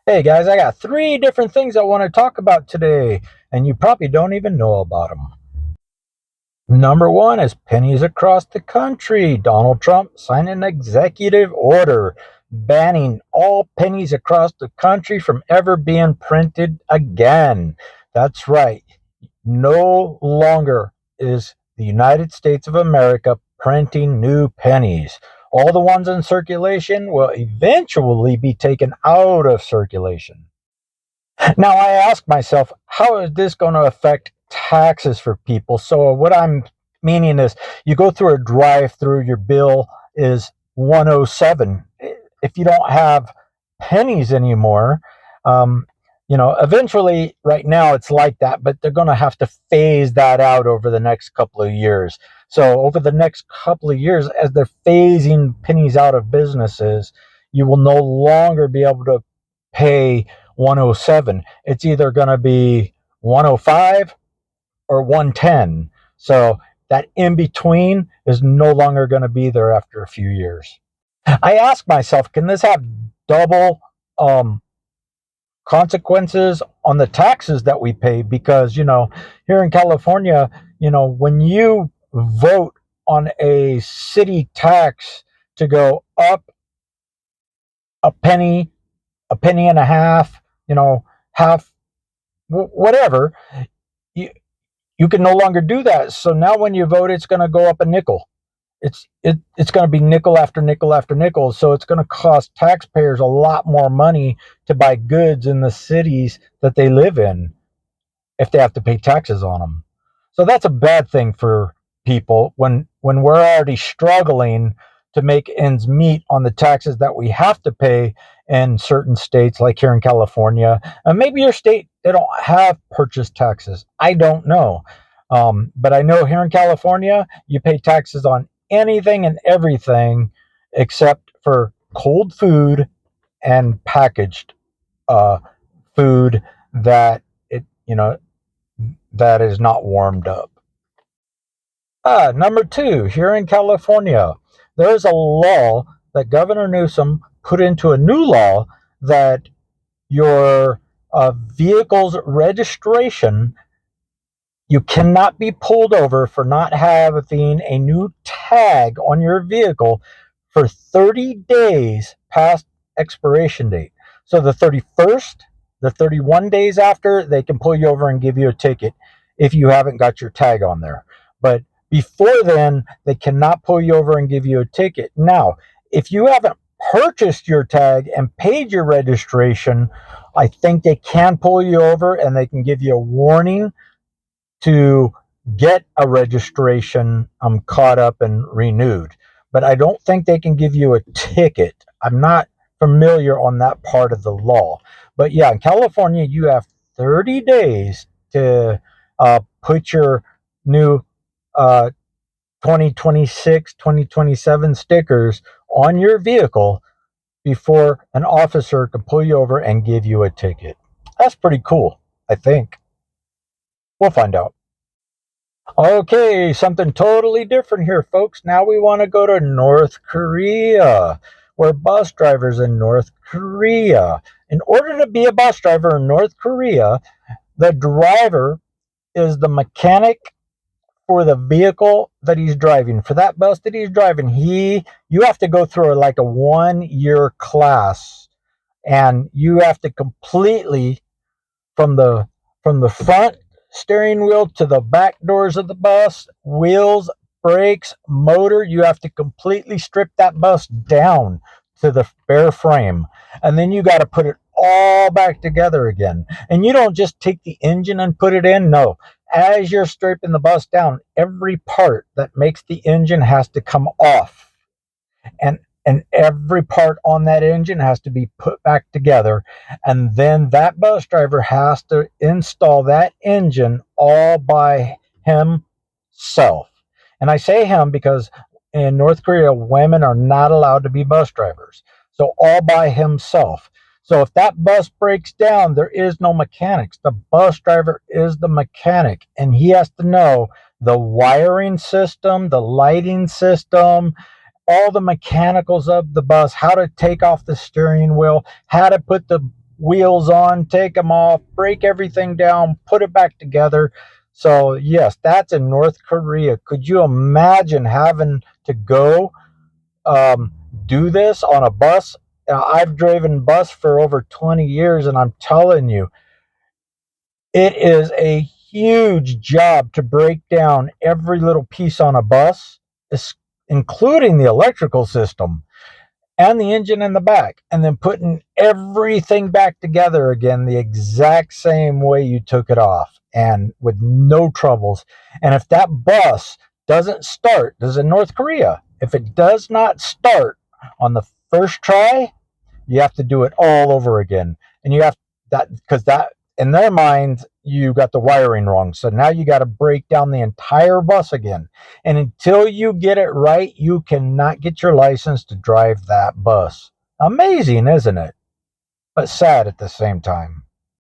Hey guys, I got three different things I want to talk about today, and you probably don't even know about them. Number one is pennies across the country. Donald Trump signed an executive order banning all pennies across the country from ever being printed again. That's right. No longer is the United States of America printing new pennies. All the ones in circulation will eventually be taken out of circulation. Now, I ask myself, how is this going to affect taxes for people? So, what I'm meaning is you go through a drive through, your bill is 107. If you don't have pennies anymore, um, eventually, right now it's like that, but they're going to have to phase that out over the next couple of years. So, over the next couple of years, as they're phasing pennies out of businesses, you will no longer be able to pay 107. It's either going to be 105 or 110. So that in between is no longer going to be there after a few years. I ask myself, can this have double um, consequences on the taxes that we pay? Because, here in California, when you vote on a city tax to go up a penny and a half, half, whatever, you, you can no longer do that. So now when you vote, it's going to go up a nickel. It's going to be nickel after nickel after nickel. So it's going to cost taxpayers a lot more money to buy goods in the cities that they live in if they have to pay taxes on them. So that's a bad thing for people when we're already struggling to make ends meet on the taxes that we have to pay in certain states, like here in California. And maybe your state, they don't have purchase taxes. I don't know. But I know here in California, you pay taxes on anything and everything except for cold food and packaged uh, food that that is not warmed up. Number two, here in California, there's a law that Governor Newsom put into a new law that your vehicle's registration, you cannot be pulled over for not having a new tag on your vehicle for 30 days past expiration date. So the 31st, the 31 days after, they can pull you over and give you a ticket if you haven't got your tag on there. But before then, they cannot pull you over and give you a ticket. Now, if you haven't purchased your tag and paid your registration, I think they can pull you over and they can give you a warning to get a registration caught up and renewed. But I don't think they can give you a ticket. I'm not familiar on that part of the law. But yeah, in California, you have 30 days to put your new 2026, 2027 stickers on your vehicle before an officer can pull you over and give you a ticket. That's pretty cool, I think. We'll find out. Okay, something totally different here, folks. Now we want to go to North Korea. We're bus drivers in North Korea. In order to be a bus driver in North Korea, the driver is the mechanic for the vehicle that he's driving. For that bus that he's driving, you have to go through like a 1-year class, and you have to completely from the front steering wheel to the back doors of the bus, wheels, brakes, motor, you have to completely strip that bus down to the bare frame. And then you got to put it all back together again. And you don't just take the engine and put it in. No. As you're stripping the bus down, every part that makes the engine has to come off. And every part on that engine has to be put back together. And then that bus driver has to install that engine all by himself. And I say him because in North Korea, women are not allowed to be bus drivers. So all by himself. So if that bus breaks down, there is no mechanics. The bus driver is the mechanic, and he has to know the wiring system, the lighting system, all the mechanicals of the bus, how to take off the steering wheel, how to put the wheels on, take them off, break everything down, put it back together. So yes, that's in North Korea. Could you imagine having to go um, do this on a bus? I've driven bus for over 20 years, and I'm telling you, it is a huge job to break down every little piece on a bus, including the electrical system and the engine in the back, and then putting everything back together again the exact same way you took it off, and with no troubles. And if that bus doesn't start, this is in North Korea, if it does not start on the first try, you have to do it all over again. And you have that, because that, in their minds, you got the wiring wrong. So now you got to break down the entire bus again. And until you get it right, you cannot get your license to drive that bus. Amazing, isn't it? But sad at the same time.